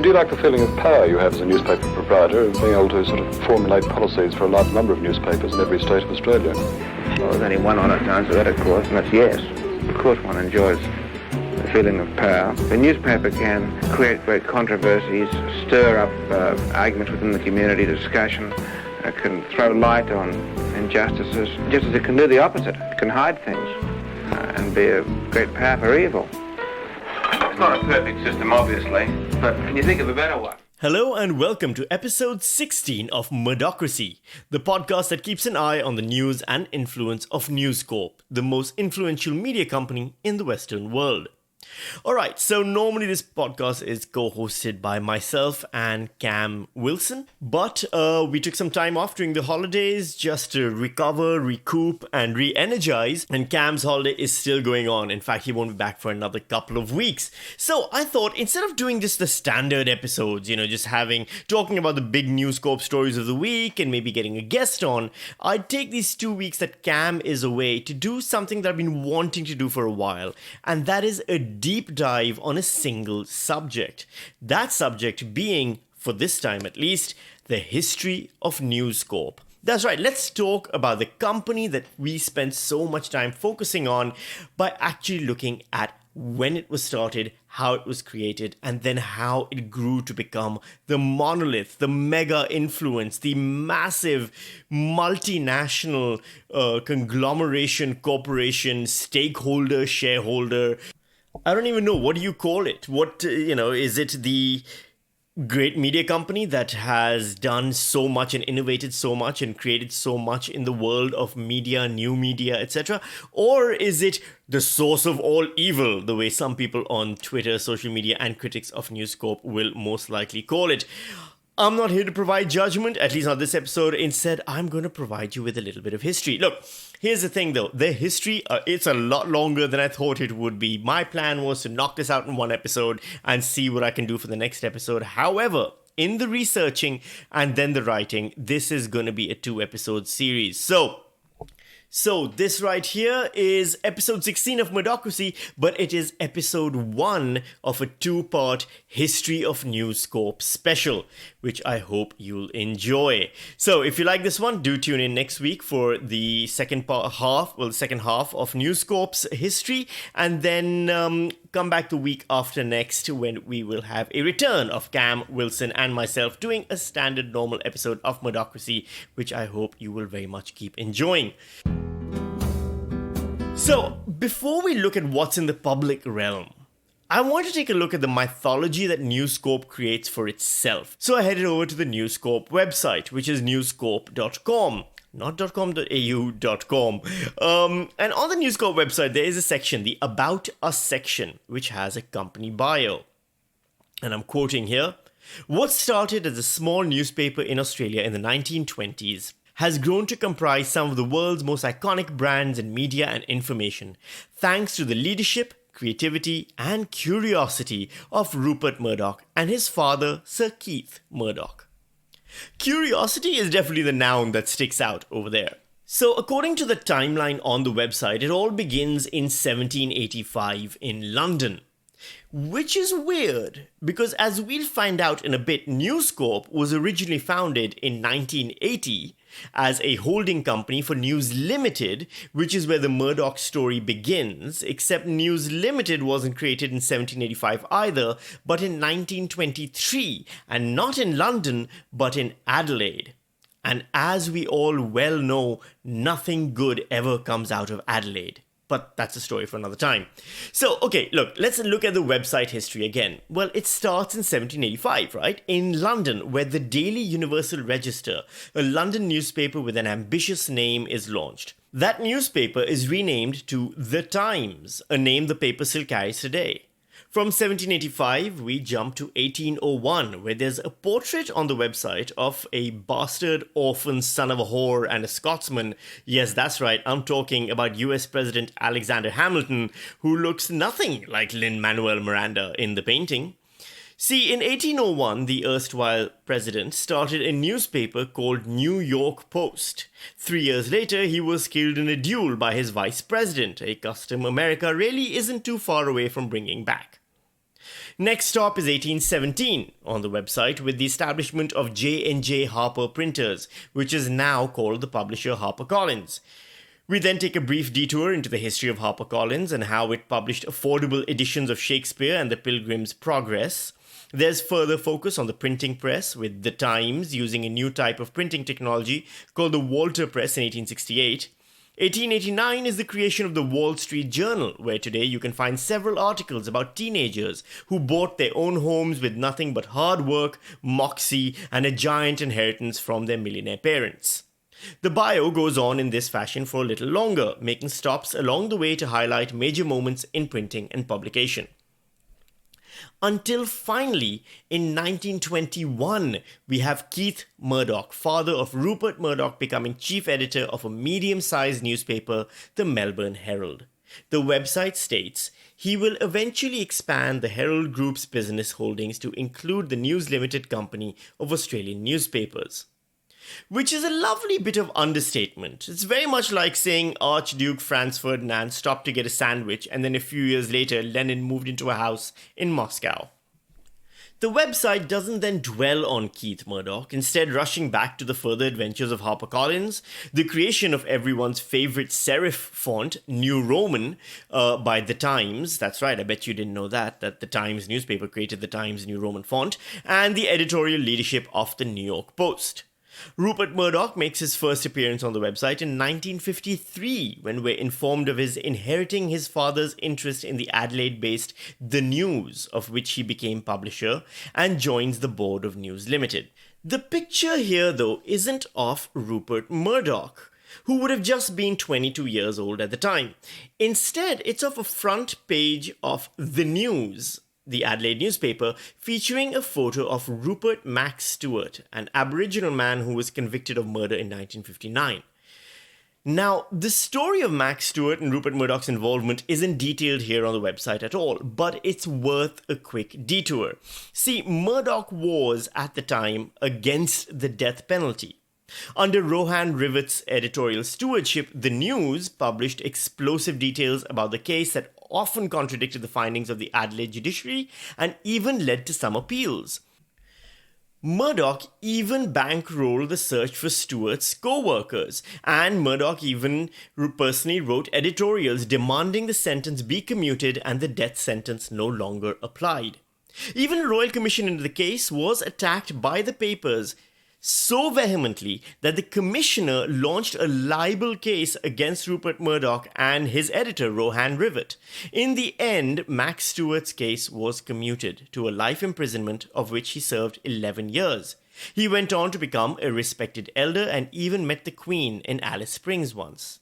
do you like the feeling of power you have as a newspaper proprietor, of being able to sort of formulate policies for a large number of newspapers in every state of Australia? Well, there's only one honest answer to that, of course, and that's yes. Of course one enjoys the feeling of power. The newspaper can create great controversies, stir up arguments within the community, discussion, can throw light on injustices, just as it can do the opposite. It can hide things and be a great power for evil. It's not a perfect system, obviously, but can you think of a better one? Hello and welcome to episode 16 of Murdocracy, the podcast that keeps an eye on the news and influence of News Corp, the most influential media company in the Western world. Alright, so normally this podcast is co-hosted by myself and Cam Wilson, but we took some time off during the holidays just to recover, recoup and re-energize, and Cam's holiday is still going on. In fact, he won't be back for another couple of weeks. So I thought instead of doing just the standard episodes, just talking about the big News Corp stories of the week and maybe getting a guest on, I'd take these 2 weeks that Cam is away to do something that I've been wanting to do for a while, and that is a deep dive on a single subject. That subject being, for this time at least, the history of News Corp. That's right, let's talk about the company that we spent so much time focusing on by actually looking at when it was started, how it was created, and then how it grew to become the monolith, the mega influence, the massive multinational conglomeration, corporation, stakeholder, shareholder. I don't even know, what do you call it? Is it the great media company that has done so much and innovated so much and created so much in the world of media, new media, etc.? Or is it the source of all evil, the way some people on Twitter, social media, and critics of News Corp will most likely call it? I'm not here to provide judgment, at least not this episode. Instead, I'm going to provide you with a little bit of history. Look, here's the thing though. The history, it's a lot longer than I thought it would be. My plan was to knock this out in one episode and see what I can do for the next episode. However, in the researching and then the writing, this is going to be a 2-episode series. So this right here is episode 16 of Murdocracy, but it is episode 1 of a 2-part History of News Corp special, which I hope you'll enjoy. So if you like this one, do tune in next week for the second half of News Corp's history, and then come back the week after next when we will have a return of Cam Wilson and myself doing a standard normal episode of Murdocracy, which I hope you will very much keep enjoying. So, before we look at what's in the public realm, I want to take a look at the mythology that News Corp creates for itself. So I headed over to the News Corp website, which is newscorp.com. Not .com.au.com. And on the News Corp website, there is a section, the About Us section, which has a company bio. And I'm quoting here, "What started as a small newspaper in Australia in the 1920s has grown to comprise some of the world's most iconic brands in media and information, thanks to the leadership, creativity, and curiosity of Rupert Murdoch and his father, Sir Keith Murdoch." Curiosity is definitely the noun that sticks out over there. So according to the timeline on the website, it all begins in 1785 in London. Which is weird, because as we'll find out in a bit, News Corp was originally founded in 1980 as a holding company for News Limited, which is where the Murdoch story begins, except News Limited wasn't created in 1785 either, but in 1923, and not in London, but in Adelaide. And as we all well know, nothing good ever comes out of Adelaide. But that's a story for another time. So, okay, look, let's look at the website history again. Well, it starts in 1785, right? In London, where the Daily Universal Register, a London newspaper with an ambitious name, is launched. That newspaper is renamed to The Times, a name the paper still carries today. From 1785, we jump to 1801, where there's a portrait on the website of a bastard orphan son of a whore and a Scotsman. Yes, that's right, I'm talking about US President Alexander Hamilton, who looks nothing like Lin-Manuel Miranda in the painting. See, in 1801, the erstwhile president started a newspaper called New York Post. 3 years later, he was killed in a duel by his vice president, a custom America really isn't too far away from bringing back. Next stop is 1817 on the website with the establishment of J&J Harper Printers, which is now called the publisher HarperCollins. We then take a brief detour into the history of HarperCollins and how it published affordable editions of Shakespeare and the Pilgrim's Progress. There's further focus on the printing press, with The Times using a new type of printing technology called the Walter Press in 1868. 1889 is the creation of the Wall Street Journal, where today you can find several articles about teenagers who bought their own homes with nothing but hard work, moxie, and a giant inheritance from their millionaire parents. The bio goes on in this fashion for a little longer, making stops along the way to highlight major moments in printing and publication. Until finally, in 1921, we have Keith Murdoch, father of Rupert Murdoch, becoming chief editor of a medium-sized newspaper, the Melbourne Herald. The website states he will eventually expand the Herald Group's business holdings to include the News Limited Company of Australian newspapers. Which is a lovely bit of understatement. It's very much like saying Archduke Franz Ferdinand stopped to get a sandwich and then a few years later Lenin moved into a house in Moscow. The website doesn't then dwell on Keith Murdoch, instead rushing back to the further adventures of HarperCollins, the creation of everyone's favorite serif font, New Roman, by The Times. That's right, I bet you didn't know that The Times newspaper created The Times New Roman font, and the editorial leadership of the New York Post. Rupert Murdoch makes his first appearance on the website in 1953 when we're informed of his inheriting his father's interest in the Adelaide-based The News, of which he became publisher, and joins the board of News Limited. The picture here, though, isn't of Rupert Murdoch, who would have just been 22 years old at the time. Instead, it's of a front page of The News, the Adelaide newspaper, featuring a photo of Rupert Max Stewart, an Aboriginal man who was convicted of murder in 1959. Now, the story of Max Stewart and Rupert Murdoch's involvement isn't detailed here on the website at all, but it's worth a quick detour. See, Murdoch was, at the time, against the death penalty. Under Rohan Rivet's editorial stewardship, The News published explosive details about the case that often contradicted the findings of the Adelaide judiciary and even led to some appeals. Murdoch even bankrolled the search for Stewart's co-workers, and Murdoch even personally wrote editorials demanding the sentence be commuted and the death sentence no longer applied. Even a royal commission into the case was attacked by the papers so vehemently that the commissioner launched a libel case against Rupert Murdoch and his editor, Rohan Rivet. In the end, Max Stewart's case was commuted to a life imprisonment, of which he served 11 years. He went on to become a respected elder and even met the Queen in Alice Springs once.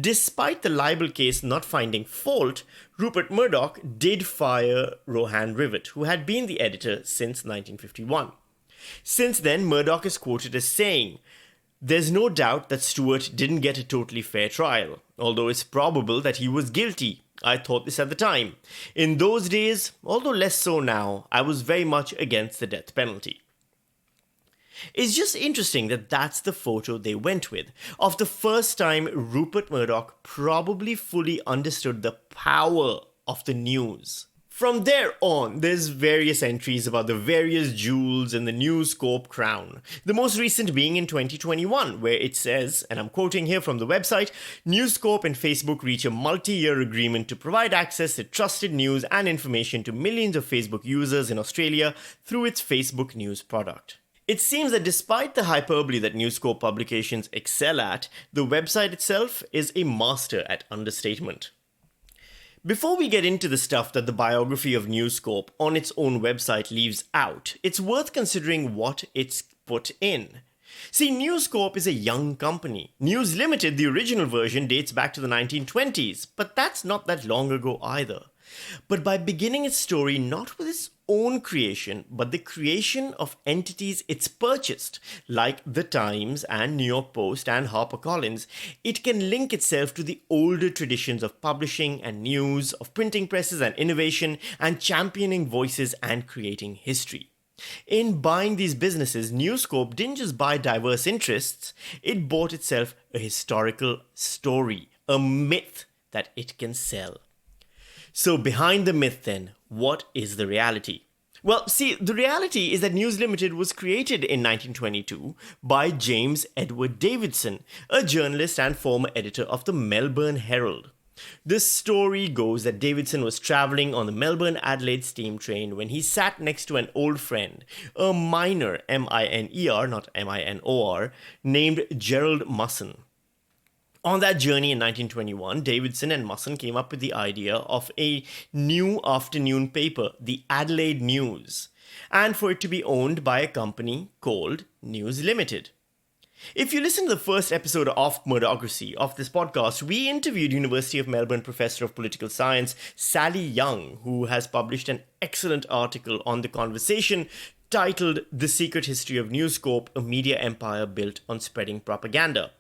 Despite the libel case not finding fault, Rupert Murdoch did fire Rohan Rivet, who had been the editor since 1951. Since then, Murdoch is quoted as saying, "There's no doubt that Stewart didn't get a totally fair trial, although it's probable that he was guilty. I thought this at the time. In those days, although less so now, I was very much against the death penalty." It's just interesting that that's the photo they went with, of the first time Rupert Murdoch probably fully understood the power of the news. From there on, there's various entries about the various jewels in the News Corp crown. The most recent being in 2021, where it says, and I'm quoting here from the website, News Corp and Facebook reach a multi-year agreement to provide access to trusted news and information to millions of Facebook users in Australia through its Facebook News product. It seems that despite the hyperbole that News Corp publications excel at, the website itself is a master at understatement. Before we get into the stuff that the biography of News Corp on its own website leaves out, it's worth considering what it's put in. See, News Corp is a young company. News Limited, the original version, dates back to the 1920s, but that's not that long ago either. But by beginning its story not with its own creation, but the creation of entities it's purchased, like The Times and New York Post and HarperCollins, it can link itself to the older traditions of publishing and news, of printing presses and innovation, and championing voices and creating history. In buying these businesses, News Corp didn't just buy diverse interests, it bought itself a historical story, a myth that it can sell. So behind the myth then, what is the reality? Well, see, the reality is that News Limited was created in 1922 by James Edward Davidson, a journalist and former editor of the Melbourne Herald. The story goes that Davidson was travelling on the Melbourne-Adelaide steam train when he sat next to an old friend, a miner, M-I-N-E-R, not M-I-N-O-R, named Gerald Musson. On that journey in 1921, Davidson and Musson came up with the idea of a new afternoon paper, the Adelaide News, and for it to be owned by a company called News Limited. If you listen to the first episode of Murdochracy of this podcast, we interviewed University of Melbourne Professor of Political Science Sally Young, who has published an excellent article on the conversation titled The Secret History of News Corp, a media empire built on spreading propaganda.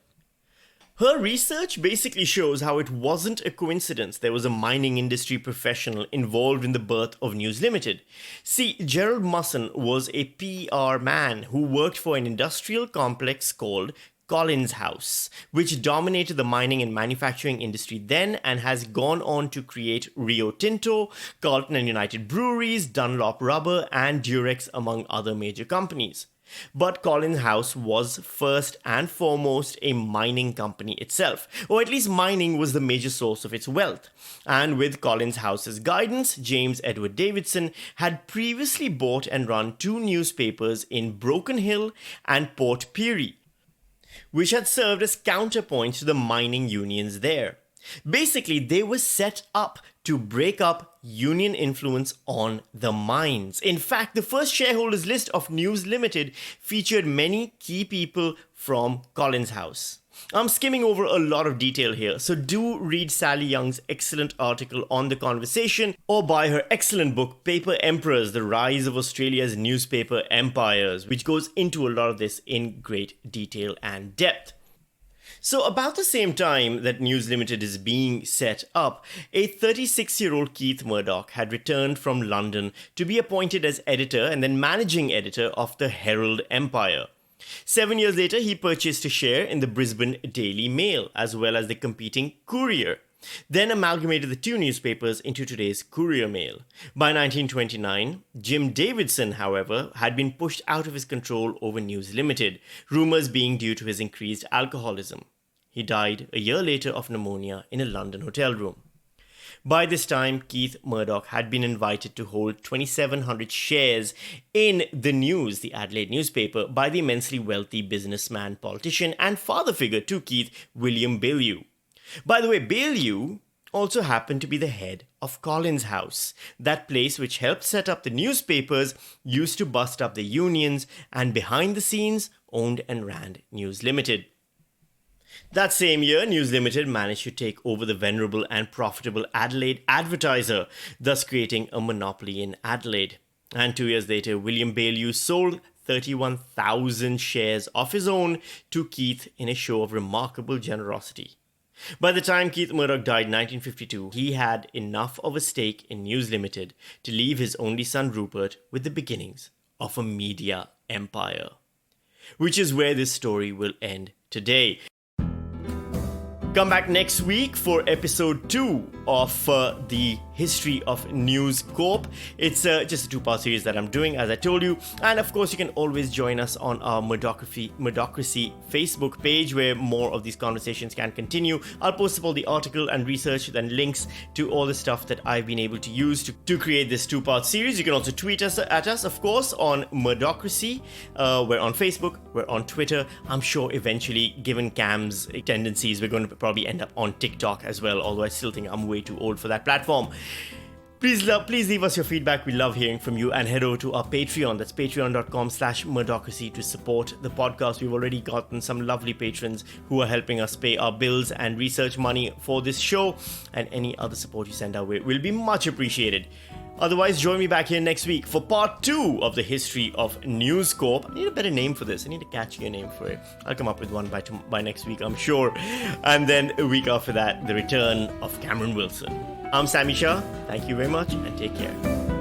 Her research basically shows how it wasn't a coincidence there was a mining industry professional involved in the birth of News Limited. See, Gerald Musson was a PR man who worked for an industrial complex called Collins House, which dominated the mining and manufacturing industry then and has gone on to create Rio Tinto, Carlton and United Breweries, Dunlop Rubber, and Durex, among other major companies. But Collins House was first and foremost a mining company itself, or at least mining was the major source of its wealth. And with Collins House's guidance, James Edward Davidson had previously bought and run 2 newspapers in Broken Hill and Port Pirie, which had served as counterpoints to the mining unions there. Basically, they were set up to break up union influence on the mines. In fact, the first shareholders list of News Limited featured many key people from Collins House. I'm skimming over a lot of detail here, so do read Sally Young's excellent article on the conversation or buy her excellent book, Paper Emperors, The Rise of Australia's Newspaper Empires, which goes into a lot of this in great detail and depth. So about the same time that News Limited is being set up, a 36-year-old Keith Murdoch had returned from London to be appointed as editor and then managing editor of the Herald Empire. 7 years later, he purchased a share in the Brisbane Daily Mail, as well as the competing Courier, then amalgamated the 2 newspapers into today's Courier Mail. By 1929, Jim Davidson, however, had been pushed out of his control over News Limited, rumours being due to his increased alcoholism. He died a year later of pneumonia in a London hotel room. By this time, Keith Murdoch had been invited to hold 2,700 shares in the News, the Adelaide newspaper, by the immensely wealthy businessman, politician, and father figure to Keith, William Baillieu. By the way, Baillieu also happened to be the head of Collins House, that place which helped set up the newspapers, used to bust up the unions, and behind the scenes owned and ran News Limited. That same year, News Limited managed to take over the venerable and profitable Adelaide Advertiser, thus creating a monopoly in Adelaide. And 2 years later, William Baillieu sold 31,000 shares of his own to Keith in a show of remarkable generosity. By the time Keith Murdoch died in 1952, he had enough of a stake in News Limited to leave his only son Rupert with the beginnings of a media empire. Which is where this story will end today. Come back next week for episode 2 of the history of News Corp. It's just a 2-part series that I'm doing, as I told you. And of course, you can always join us on our Murdochracy Facebook page, where more of these conversations can continue. I'll post up all the article and research and links to all the stuff that I've been able to use to create this 2-part series. You can also tweet us at us, of course, on Murdochracy. We're on Facebook, we're on Twitter. I'm sure eventually, given Cam's tendencies, we're going to probably end up on TikTok as well, although I still think I'm way too old for that platform. Please leave us your feedback. We love hearing from you, and head over to our Patreon. That's patreon.com/Murdochracy to support the podcast. We've already gotten some lovely patrons who are helping us pay our bills and research money for this show, and any other support you send our way will be much appreciated. Otherwise, join me back here next week for part 2 of the history of News Corp. I need a better name for this. I need a catchier name for it. I'll come up with one by next week, I'm sure. And then a week after that, the return of Cameron Wilson. I'm Sami Shah. Thank you very much and take care.